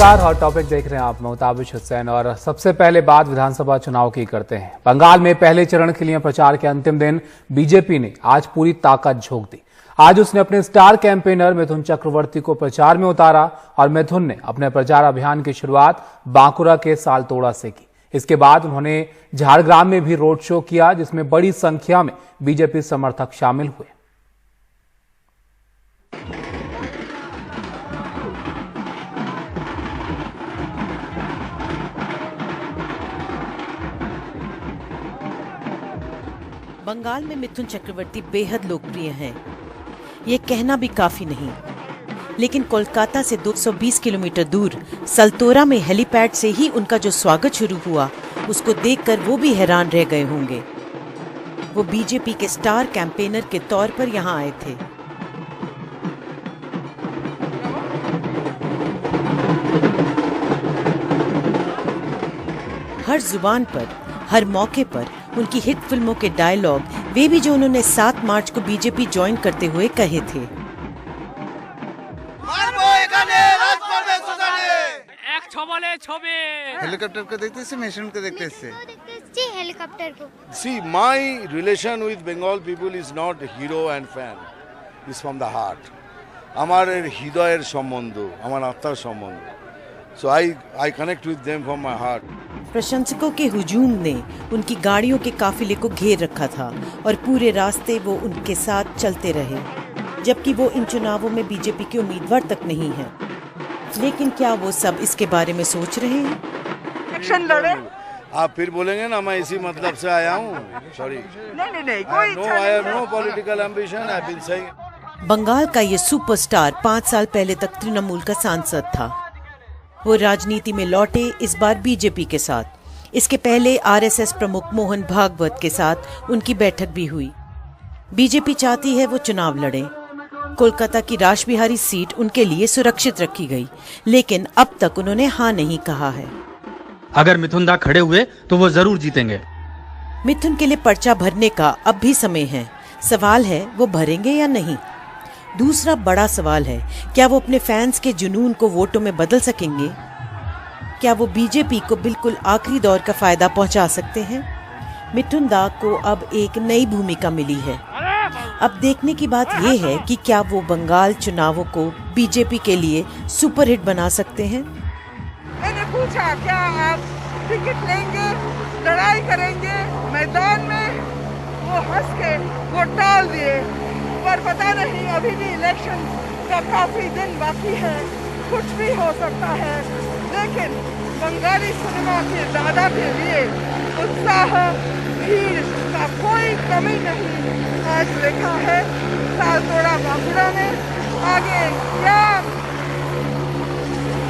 नमस्कार, hot topic देख रहे हैं आप। मुताबिश हुसैन और सबसे पहले बात विधानसभा चुनाव की करते हैं। बंगाल में पहले चरण के लिए प्रचार के अंतिम दिन बीजेपी ने आज पूरी ताकत झोंक दी। आज उसने अपने स्टार कैंपेनर मिथुन चक्रवर्ती को प्रचार में उतारा और मिथुन ने अपने प्रचार अभियान की शुरुआत बांकुरा के सालतोड़ा से की। इसके बाद उन्होंने झारग्राम में भी रोड शो किया, जिसमें बड़ी संख्या में बीजेपी समर्थक शामिल हुए। बंगाल में मिथुन चक्रवर्ती बेहद लोकप्रिय हैं। ये कहना भी काफी नहीं, लेकिन कोलकाता से 220 किलोमीटर दूर सलतोरा में हेलीपैड से ही उनका जो स्वागत शुरू हुआ, उसको देखकर वो भी हैरान रह गए होंगे। वो बीजेपी के स्टार कैंपेनर के तौर पर यहाँ आए थे। हर जुबान पर, हर मौके पर उनकी हिट फिल्मों के डायलॉग, वे भी जो उन्होंने 7 मार्च को बीजेपी ज्वाइन करते हुए कहे थे। हेलीकॉप्टर को देखते से मिशन को देखते से हेलीकॉप्टर को। See, my relation with Bengal people is not hero and fan. It's from the heart. আমার হৃদয়ের সম্বন্ধ, আমার আত্মার সম্বন্ধ। So I connect with them from my heart. प्रशंसकों के हुजूम ने उनकी गाड़ियों के काफिले को घेर रखा था और पूरे रास्ते वो उनके साथ चलते रहे, जबकि वो इन चुनावों में बीजेपी के उम्मीदवार तक नहीं है। लेकिन क्या वो सब इसके बारे में सोच रहे हैं? इलेक्शन लड़े। आप फिर बोलेंगे ना मैं इसी मतलब से आया हूँ। सॉरी। नहीं कोई I have no political ambition. I've been saying. Bengal का ये सुपरस्टार 5 साल पहले तक तृणमूल का सांसद था। वो राजनीति में लौटे, इस बार बीजेपी के साथ। इसके पहले आरएसएस प्रमुख मोहन भागवत के साथ उनकी बैठक भी हुई। बीजेपी चाहती है वो चुनाव लड़े। कोलकाता की रासबिहारी सीट उनके लिए सुरक्षित रखी गई, लेकिन अब तक उन्होंने हाँ नहीं कहा है। अगर मिथुन दा खड़े हुए तो वो जरूर जीतेंगे। मिथुन के लिए पर्चा भरने का अब भी समय है। सवाल है वो भरेंगे या नहीं। दूसरा बड़ा सवाल है, क्या वो अपने फैंस के जुनून को वोटों में बदल सकेंगे? क्या वो बीजेपी को बिल्कुल आखिरी दौर का फायदा पहुंचा सकते हैं? मिथुन दा को अब एक नई भूमिका मिली है। अब देखने की बात ये है कि क्या वो बंगाल चुनावों को बीजेपी के लिए सुपरहिट बना सकते हैं। मैंने पूछा क्या आप टिकट लेंगे, लड़ाई करेंगे मैदान में? वो हंस के वो टाल दिए। पर पता नहीं, अभी भी इलेक्शन का काफी दिन बाकी है, कुछ भी हो सकता है। लेकिन बंगाली सिनेमा के दादा के लिए उत्साह, भीड़ का कोई कमी नहीं आज देखा है सालतोड़ा बांकुरा में। आगे क्या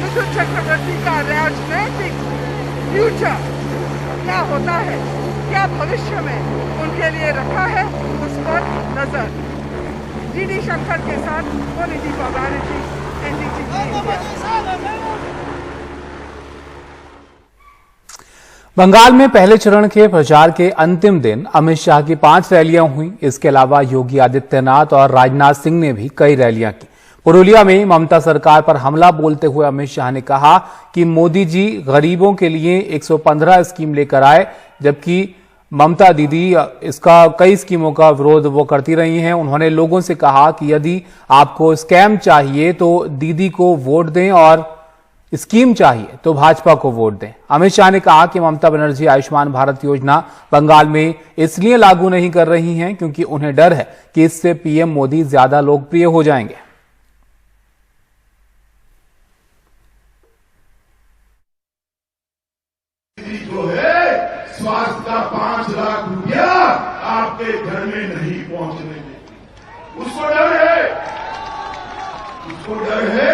मिथुन चक्रवर्ती का राजनीतिक फ्यूचर क्या होता है, क्या भविष्य में उनके लिए रखा है, उस पर नजर। डीडी शंकर के साथ मोनिजी पवारी, बंगाल में पहले चरण के प्रचार के अंतिम दिन अमित शाह की 5 रैलियां हुई। इसके अलावा योगी आदित्यनाथ और राजनाथ सिंह ने भी कई रैलियां की। पुरुलिया में ममता सरकार पर हमला बोलते हुए अमित शाह ने कहा कि मोदी जी गरीबों के लिए 115 स्कीम लेकर आए, जबकि ममता दीदी इसका कई स्कीमों का विरोध वो करती रही हैं। उन्होंने लोगों से कहा कि यदि आपको स्कैम चाहिए तो दीदी को वोट दें और स्कीम चाहिए तो भाजपा को वोट दें। अमित शाह ने कहा कि ममता बनर्जी आयुष्मान भारत योजना बंगाल में इसलिए लागू नहीं कर रही हैं क्योंकि उन्हें डर है कि इससे पीएम मोदी ज्यादा लोकप्रिय हो जाएंगे। स्वास्थ्य का 5 लाख रुपया आपके घर में नहीं पहुंचने देगी। उसको डर है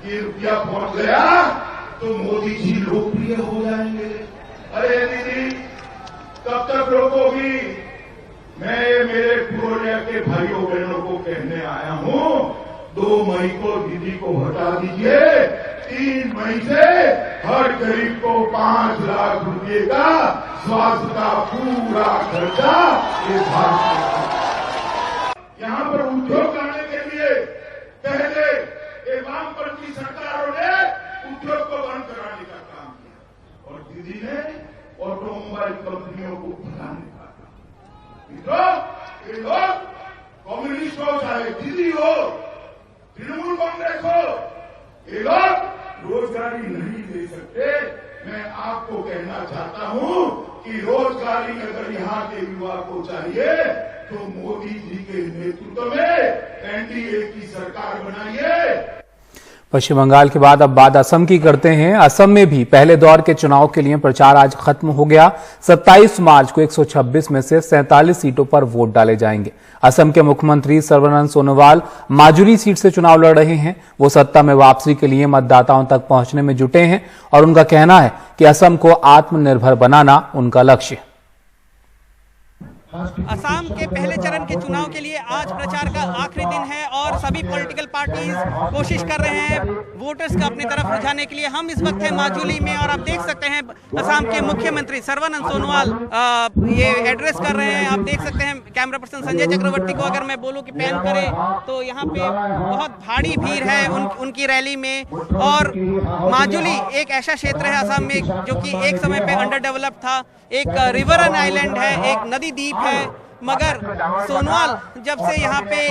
कि रुपया पहुंच गया तो मोदी जी लोकप्रिय हो जाएंगे। अरे दीदी कब तक रोकोगी? मैं मेरे पुरोलिया के भाइयों बहनों को कहने आया हूं, 2 मई को दीदी को हटा दीजिए। 3 मई से हर गरीब को 5 लाख रुपए का स्वास्थ्य का पूरा खर्चा ये भारत। यहाँ पर उद्योग लाने के लिए पहले वामपंथी सरकारों ने उद्योग को बंद कराने का काम किया और दीदी ने ऑटोमोबाइल कंपनियों को बढ़ाने का काम। ये लोग कम्युनिस्ट हो चाहे दीदी हो तृणमूल कांग्रेस हो, ये लोग रोजगारी नहीं दे सकते। मैं आपको कहना चाहता हूं कि रोजगारी अगर यहाँ के युवा को चाहिए तो मोदी जी के नेतृत्व में एनडीए की सरकार बनाइए। पश्चिम बंगाल के बाद अब बात असम की करते हैं। असम में भी पहले दौर के चुनाव के लिए प्रचार आज खत्म हो गया। 27 मार्च को 126 में से 47 सीटों पर वोट डाले जाएंगे। असम के मुख्यमंत्री सर्बानंद सोनोवाल माजुली सीट से चुनाव लड़ रहे हैं। वो सत्ता में वापसी के लिए मतदाताओं तक पहुंचने में जुटे हैं और उनका कहना है कि असम को आत्मनिर्भर बनाना उनका लक्ष्य है। असम के पहले चरण के चुनाव के लिए आज प्रचार का आखिरी दिन है और सभी पॉलिटिकल पार्टीज कोशिश कर रहे हैं वोटर्स को अपनी तरफ रुझाने के लिए। हम इस वक्त हैं माजुली में और आप देख सकते हैं असम के मुख्यमंत्री सर्बानंद सोनोवाल ये एड्रेस कर रहे हैं। आप देख सकते हैं कैमरा पर्सन संजय चक्रवर्ती को अगर मैं बोलूं कि पैन करे तो यहाँ पे बहुत भारी भीड़ है उनकी रैली में। और माजुली एक ऐसा क्षेत्र है असम में जो कि एक समय पे अंडर डेवलप था, एक रिवर आइलैंड है, एक नदी द्वीप है। मगर सोनोवाल जब से यहाँ पे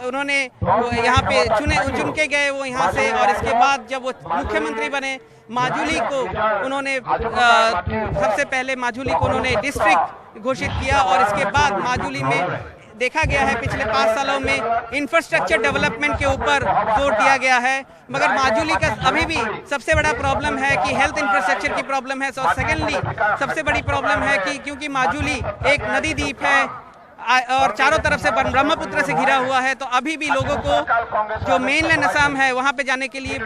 उन्होंने यहाँ पे चुन के गए वो यहाँ से, और इसके बाद जब वो मुख्यमंत्री बने माजुली को उन्होंने सबसे पहले माजुली को उन्होंने डिस्ट्रिक्ट घोषित किया और इसके बाद माजुली में देखा गया है पिछले 5 सालों में इंफ्रास्ट्रक्चर डेवलपमेंट के ऊपर जोर दिया गया है। मगर माजुली का अभी भी सबसे बड़ा प्रॉब्लम है कि हेल्थ इंफ्रास्ट्रक्चर की प्रॉब्लम है। और सेकेंडली सबसे बड़ी प्रॉब्लम है कि क्योंकि माजुली एक नदी द्वीप है और चारों तरफ से ब्रह्मपुत्र से घिरा हुआ है, तो अभी भी लोगों को जो मेनलैंड असम है वहां पे जाने के लिए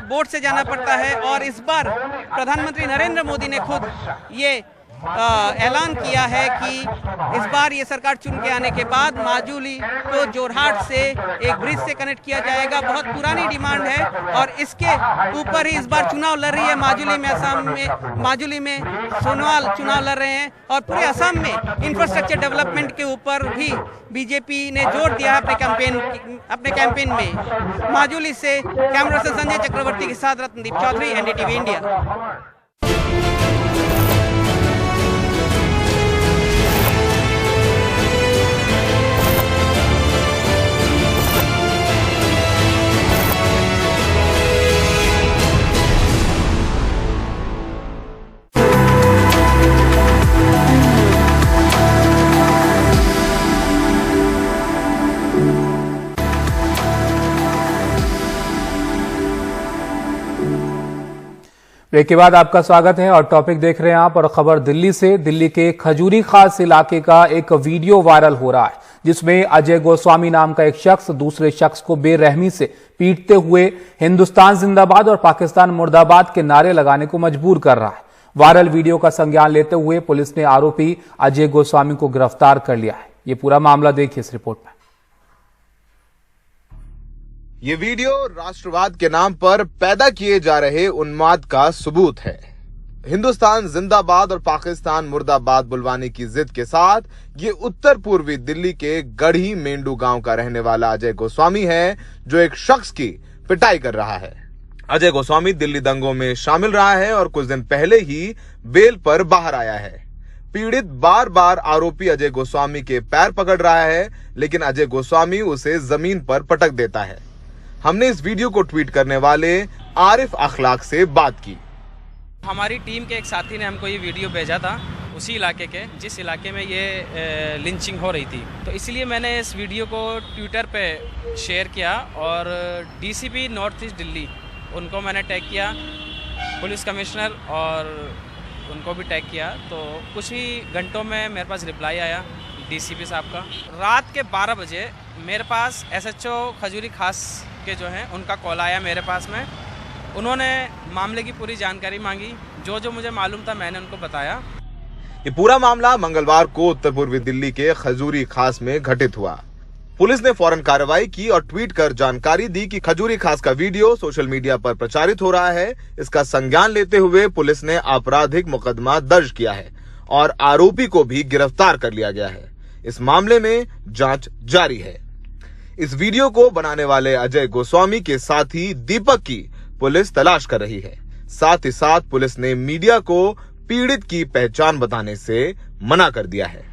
बोट से जाना पड़ता है। और इस बार प्रधानमंत्री नरेंद्र मोदी ने खुद ये ऐलान किया है कि इस बार ये सरकार चुन के आने के बाद माजुली को जोरहाट से एक ब्रिज से कनेक्ट किया जाएगा। बहुत पुरानी डिमांड है और इसके ऊपर ही इस बार चुनाव लड़ रही है माजुली में। असम में माजुली में सोनोवाल चुनाव लड़ रहे हैं और पूरे असम में इंफ्रास्ट्रक्चर डेवलपमेंट के ऊपर भी बीजेपी ने जोर दिया है अपने कैंपेन में। माजुली से कैमरा से संजय चक्रवर्ती के साथ Ratnadeep Chaudhary, NDTV India. Break के बाद आपका स्वागत है और टॉपिक देख रहे हैं आप। और खबर दिल्ली से। दिल्ली के खजूरी खास इलाके का एक वीडियो वायरल हो रहा है जिसमें अजय गोस्वामी नाम का एक शख्स दूसरे शख्स को बेरहमी से पीटते हुए हिंदुस्तान जिंदाबाद और पाकिस्तान मुर्दाबाद के नारे लगाने को मजबूर कर रहा है। वायरल वीडियो का संज्ञान लेते हुए पुलिस ने आरोपी अजय गोस्वामी को गिरफ्तार कर लिया है। ये पूरा मामला देखिए इस रिपोर्ट में। ये वीडियो राष्ट्रवाद के नाम पर पैदा किए जा रहे उन्माद का सबूत है। हिंदुस्तान जिंदाबाद और पाकिस्तान मुर्दाबाद बुलवाने की जिद के साथ ये उत्तर पूर्वी दिल्ली के गढ़ी मेंढू गांव का रहने वाला अजय गोस्वामी है जो एक शख्स की पिटाई कर रहा है। अजय गोस्वामी दिल्ली दंगों में शामिल रहा है और कुछ दिन पहले ही बेल पर बाहर आया है। पीड़ित बार बार आरोपी अजय गोस्वामी के पैर पकड़ रहा है, लेकिन अजय गोस्वामी उसे जमीन पर पटक देता है। हमने इस वीडियो को ट्वीट करने वाले आरिफ अखलाक से बात की। हमारी टीम के एक साथी ने हमको ये वीडियो भेजा था उसी इलाके के जिस इलाके में ये लिंचिंग हो रही थी, तो इसलिए मैंने इस वीडियो को ट्विटर पे शेयर किया और डीसीपी नॉर्थ ईस्ट दिल्ली उनको मैंने टैग किया, पुलिस कमिश्नर और उनको भी टैग किया। तो कुछ ही घंटों में मेरे पास रिप्लाई आया डीसीपी साहब का। रात के 12 बजे मेरे पास एसएचओ खजूरी खास के जो हैं उनका कॉल आया मेरे पास में। उन्होंने मामले की पूरी जानकारी मांगी, जो जो मुझे मालूम था मैंने उनको बताया। ये पूरा मामला मंगलवार को उत्तर पूर्वी दिल्ली के खजूरी खास में घटित हुआ। पुलिस ने फौरन कार्रवाई की और ट्वीट कर जानकारी दी कि खजूरी खास का वीडियो सोशल मीडिया पर प्रचारित हो रहा है। इसका संज्ञान लेते हुए पुलिस ने आपराधिक मुकदमा दर्ज किया है और आरोपी को भी गिरफ्तार कर लिया गया है। इस मामले में जांच जारी है। इस वीडियो को बनाने वाले अजय गोस्वामी के साथी दीपक की पुलिस तलाश कर रही है। साथ ही साथ पुलिस ने मीडिया को पीड़ित की पहचान बताने से मना कर दिया है।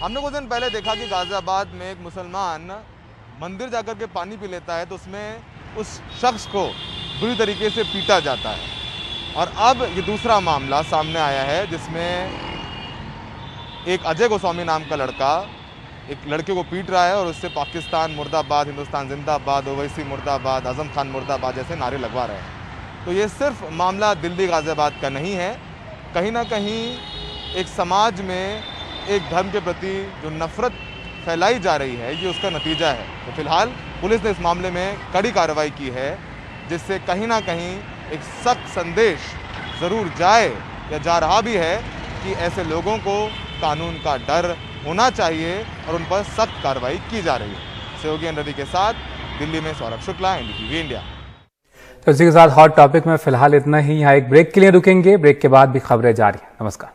हमने कुछ दिन पहले देखा कि गाजियाबाद में एक मुसलमान मंदिर जाकर के पानी पी लेता है तो उसमें उस शख्स को बुरी तरीके से पीटा जाता है। और अब ये दूसरा मामला सामने आया है जिसमें एक अजय गोस्वामी नाम का लड़का एक लड़के को पीट रहा है और उससे पाकिस्तान मुर्दाबाद, हिंदुस्तान जिंदाबाद, ओवैसी मुर्दाबाद, आजम खान मुर्दाबाद जैसे नारे लगवा रहे हैं। तो ये सिर्फ मामला दिल्ली गाजियाबाद का नहीं है, कहीं ना कहीं एक समाज में एक धर्म के प्रति जो नफरत फैलाई जा रही है ये उसका नतीजा है। तो फिलहाल पुलिस ने इस मामले में कड़ी कार्रवाई की है जिससे कहीं ना कहीं एक सख्त संदेश ज़रूर जाए या जा रहा भी है कि ऐसे लोगों को कानून का डर होना चाहिए और उन पर सख्त कार्रवाई की जा रही है। सहयोगी रवि के साथ दिल्ली में सौरभ शुक्ला, एनडीटीवी इंडिया। तो इसी के साथ हॉट टॉपिक में फिलहाल इतना ही। यहाँ एक ब्रेक के लिए रुकेंगे, ब्रेक के बाद भी खबरें जारी हैं। नमस्कार।